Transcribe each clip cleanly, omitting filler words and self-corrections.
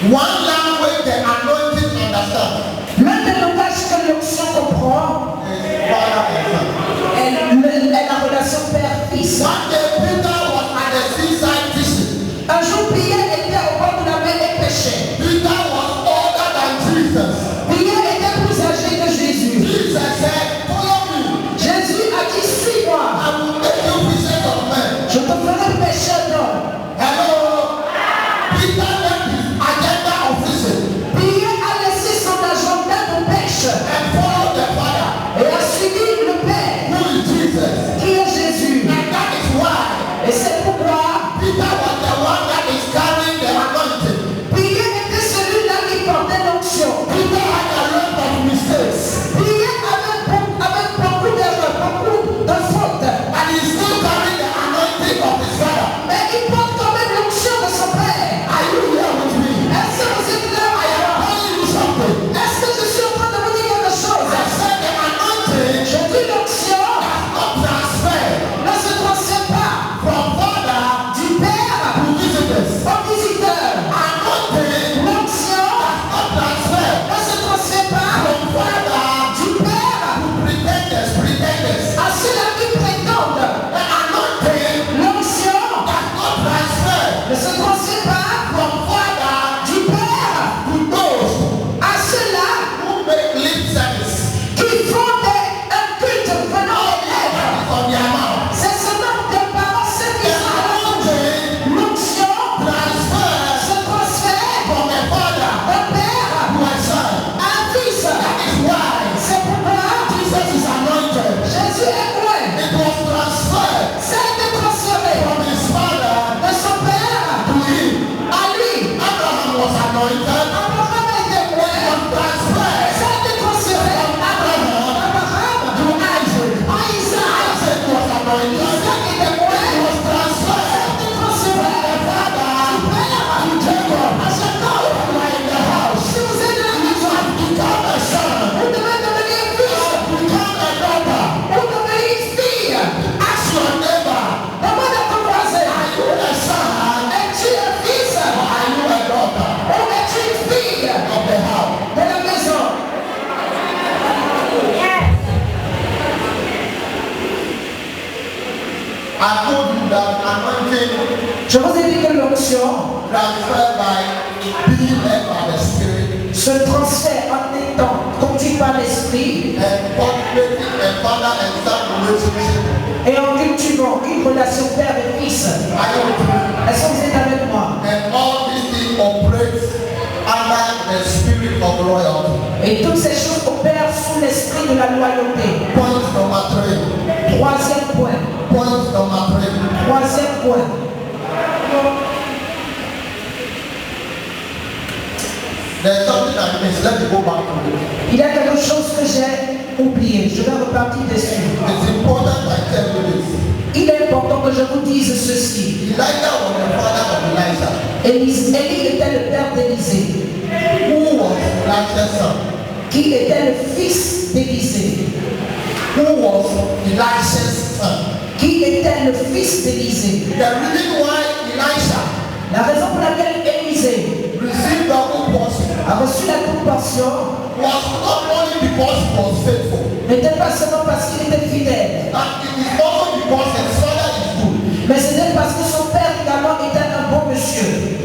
One language the anointing understands. L'un des langages que l'onction comprend est la relation père-fils. One day Peter was at the seaside fishing. Un jour, Pierre était au bord de la mer et pêchait. Peter was older than Jesus. Pierre était plus âgé que Jésus. Jesus said, follow me. Jésus a dit, suis-moi. I will make you fishers of men. Je te ferai pêcheur d'hommes. Hello. Peter left his agenda of fishing Pierre a laissé son agenda de pêche and followed the Father, et a suivi le Père, who is Jesus. qui est Jésus. And that is why Et c'est pourquoi Peter was the one that is carrying the anointing. Pierre était celui-là qui portait l'onction. Peter had a lot of mistakes, Pierre avait beaucoup d'erreurs, beaucoup de fautes. and he still carrying the anointing of his Father. Mais il porte quand même l'onction de son Père. Are you here with me? Est-ce que vous êtes là? I am telling you something. Est-ce que je suis en train de vous dire quelque chose? I said the anointing Je dis l'onction not transfer ne se transfère pas from Father du Père to visitors. au visiteur. Anointing L'onction not transfer ne se transfère pas from Father du Père to pretenders. à ceux-là qui prétendent. The anointing L'onction not transfer ne se transfère pas from Father du Père to those à ceux-là who make lip service. qui font un culte venant des lèvres. On their mouth. C'est seulement des paroles ceux qui The sont à la bouche. anointing L'onction transfer se transfère from a father d'un père to a son. à un fils. That is why C'est pourquoi Jesus is anointed. Jésus est loin. It was transferred Ça a été transféré from his father de son père to him. à lui. Abraham was anointed. Abraham était loin. Was transferred Ça a été transféré Abraham d'Abraham to Isaac. à Isaac. Isaac was anointed. Isaac était loin. Was Ça a transferred été transféré father du père to Jacob. à Jacob. You are in the house. Si vous êtes dans la You maison, have become a son. vous devez devenir fils. Become a daughter. Vous devenez fille. Ask your neighbor. Demande à ton voisin. Are you a son Es-tu un fils or are you a daughter ou es-tu une fille of the house? de la maison? I told you that anointing Je vous ai dit que l'onction transferred by being led by the Spirit se transfère en étant conduit par l'esprit and cultivating a father and son relationship. et en cultivant une relation père et fils. Are you with me? Est-ce que vous êtes avec moi? And all these things operate under the spirit of loyalty. Et toutes ces choses opèrent sous l'esprit de la loyauté. Point number 3. Troisième point. Point number 3. Troisième point. There's something I missed. Let me go back to it. Il y a quelque chose que j'ai oublié. Je vais repartir dessus. It's important I tell you this. Il est important que je vous dise ceci. Elijah was the father of Elisha. Élie était le père d'Élisée, Who was Elisha's son? qui était le fils d'Élisée, Who was Elisha's son? qui était le fils d'Élisée. The reason why Elisha La raison pour laquelle Élisée received double portion a reçu la double portion was not only because he was faithful, n'était pas seulement parce qu'il était fidèle, and it is also because his father is good. mais c'était parce que son père également était un bon monsieur.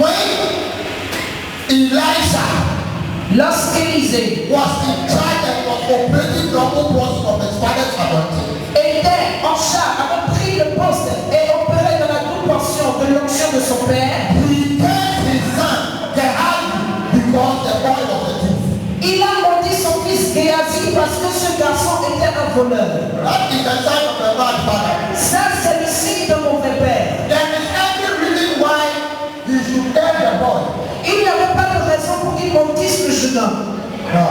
When Elisha Lorsqu'Élisée was in charge and was operating double portion of his father's anointing, était en charge, avait pris le poste et opérait dans la double portion de l'onction de son père, he gave his son Gehazi because the boy was a thief. il a maudit son fils Géasi parce que ce garçon était un voleur. That is the sign of a bad father. Ça, c'est le signe de mauvais père. There is every reason why he should tell the boy. Il n'y avait pas de raison pour qu'il maudisse le jeune homme. No,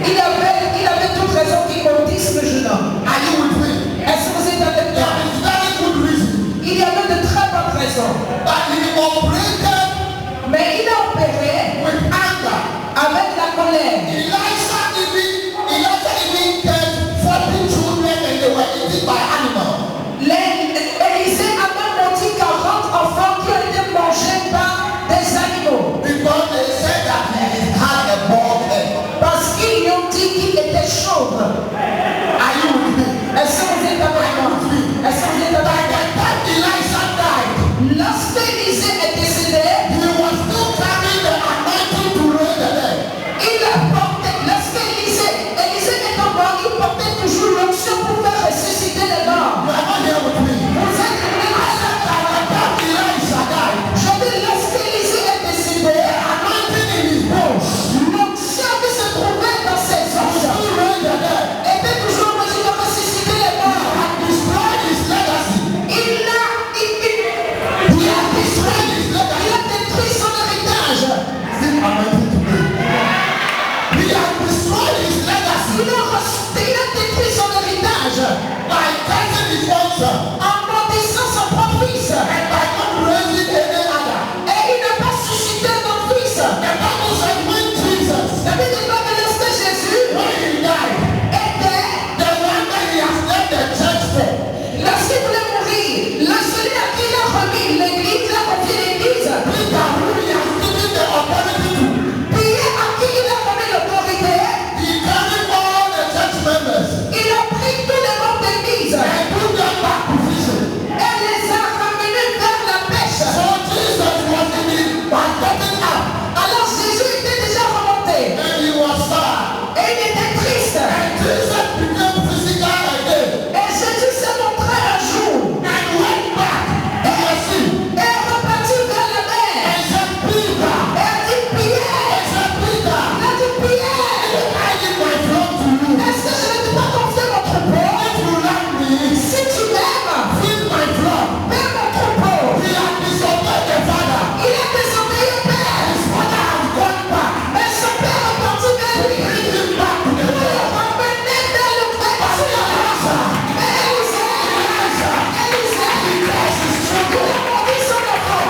Il avait toute raison qu'il maudisse le jeune homme. Are you with me? Est-ce que vous êtes avec There moi? is very good reason. Il y avait de très bonnes raisons. But he operated Mais il a opéré with anger. avec la colère. Elisha even killed 40 children and they were eaten by animals. Élisée a même maudit 40 enfants qui ont été cursing his own son. en maudissant son propre fils. And by not raising any other. Et il n'a pas suscité notre fils. The Bible said when Jesus, La Bible dit que lorsque Jésus when he died, était, the one that he has left the church for, lorsqu'il voulait mourir, le celui à qui il a remis l'église, il a confié l'église, Peter, who he has given the authority to, Pierre à qui il a donné l'autorité, he carried all the church members il a pris tous les membres d'église and put them back to fishing. et les a ramenés vers la pêche. So Jesus was getting up Alors Jésus était déjà remonté and he was sad. et il était triste. And Jesus became physical again Et Jésus s'est montré un jour and went back to the sea et est reparti vers la mer. and said, Peter, Et a dit Pierre, I said, Peter, il a dit Pierre, I give my flock to you. est-ce que je ne t'ai pas confié mon troupeau? If you love me, Si tu m'aimes, feed my flock. mets mon troupeau. He had disobeyed the Father. Il a désobéi au Père. His Father has gone back. Mais son Père est parti vers lui. Bring him back to the Pour le world. ramener vers le Père. Mais Élisée, il a maudit son enfant.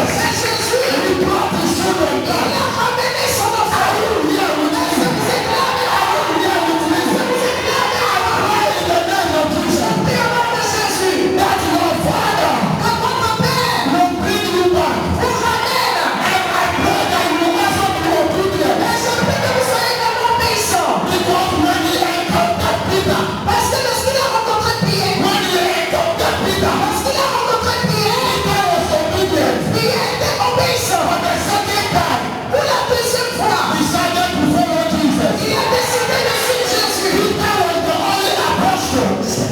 Mais Jésus, He brought his children il back. a ramené son enfant. Here with me. Est-ce que vous êtes là avec moi? Here with me. Vous êtes là avec moi? In the name of Jesus. Prie au nom de Jésus. That your Father Que votre Père will bring you back. vous ramène. And I pray that you will also be obedient. Et je prie que vous soyez également obéissants. Because when he encountered Peter, Parce que lorsqu'il a rencontré Pierre, when he encountered Peter, lorsqu'il a rencontré Pierre, Peter was obedient. Pierre était obéissant. For the second time, Pour la deuxième fois, decided to follow Jesus. il a décidé de suivre Jésus. Peter was the only apostle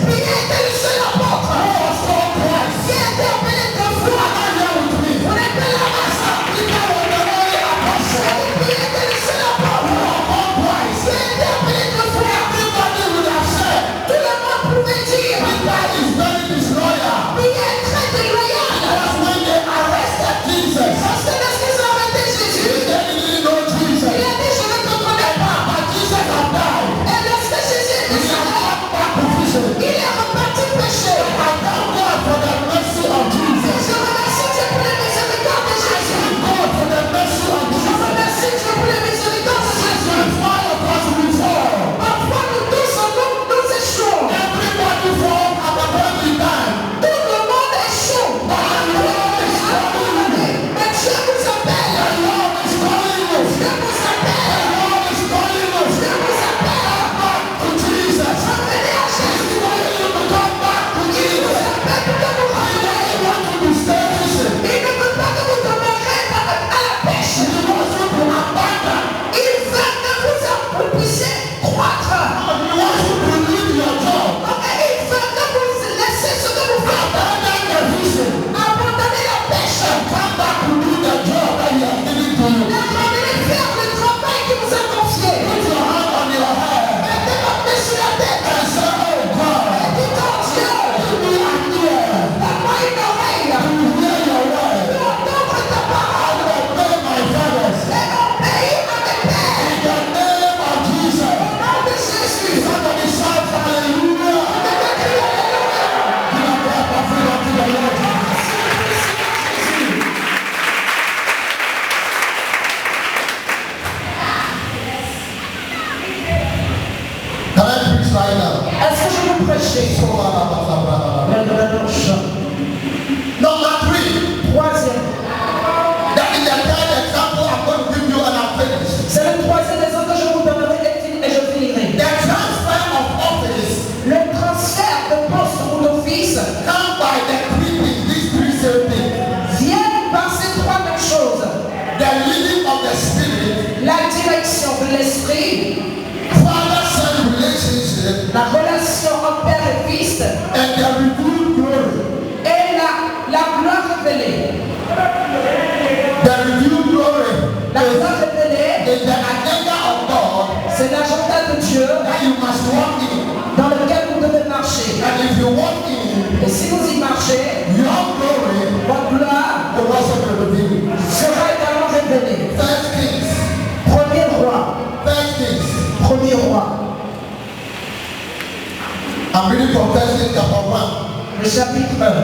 Pierre était le seul apôtre who was called Christ. qui a été appelé deux fois. Are you here with me? On appelle la masse. Peter was the only apostle Pierre était le seul apôtre who was called Christ. qui a été appelé deux fois. Everybody would have said, Tout le monde pouvait dire Peter is very disloyal. Pierre est très déloyal. Because when they arrested Jesus, Parce que lorsqu'ils ont arrêté he Jésus, didn't know il Jesus. a dit je ne te connais pas. But Jesus had died. Et lorsque Jésus est He had décédé, come back to fishing. il est reparti pécher. I thank God for the mercy of Jesus. Je remercie Dieu pour les miséricordes de Jésus. Thank God for the mercy of Je Jesus. remercie Dieu pour les miséricordes de Jésus. When all of us will fall, Parfois nous tous nous échouons. everybody fall at the very time. Tout le monde échoue. Mais Dieu vous appelle. The Lord is calling us. Dieu vous appelle. The Lord is calling us Dieu vous appelle. back to Jesus. Revenez à He's Jésus. calling you to come back to Il Jesus. vous appelle pour que vous He reveniez. doesn't want you to stay fishing. Il ne veut pas que vous demeurez à la pêche. He wants you to abandon. Il veut que vous puissiez croître. He wants you to leave your job. Il veut que vous laissez ce que vous faites. Abandon the fishing. Abandonnez la pêche. And come back to do the job that he has given to you. Et revenez faire le travail qui vous a confié. Put your hand on your head Mettez votre main sur la tête. and say, oh God, Et dites en Dieu, give me an ear donne-moi une oreille to hear your word. pour entendre ta parole. I obey my fathers. Et obéis à mes pères. In the name of Jesus. Au nom de Jésus. Somebody shout hallelujah. Je te crie alléluia. Give a clap of freedom to the Lord Jesus. Can I preach right now? Est-ce que je peux prêcher? Number 3. Troisième. That is the third example I'm going to give you and I'm finished. C'est le troisième exemple que je vous donnerai et je finirai. The transfer of office Le transfert de poste ou d'office come by the three things, these three same things. vient par ces trois mêmes choses. The leading of the Spirit, La direction de l'esprit, Father-Son relationship, la relation entre père et fils and the revealed glory. et la gloire révélée. The revealed glory La gloire révélée, is the agenda of God c'est l'agenda de Dieu that you must walk in. dans lequel vous devez marcher. And if you walk in, Et si vous y marchez, your glory votre gloire will also be revealed. sera également révélée. First Kings, Premier roi, First Kings. premier roi. I'm reading from Genesis chapter 1. Le chapitre 1.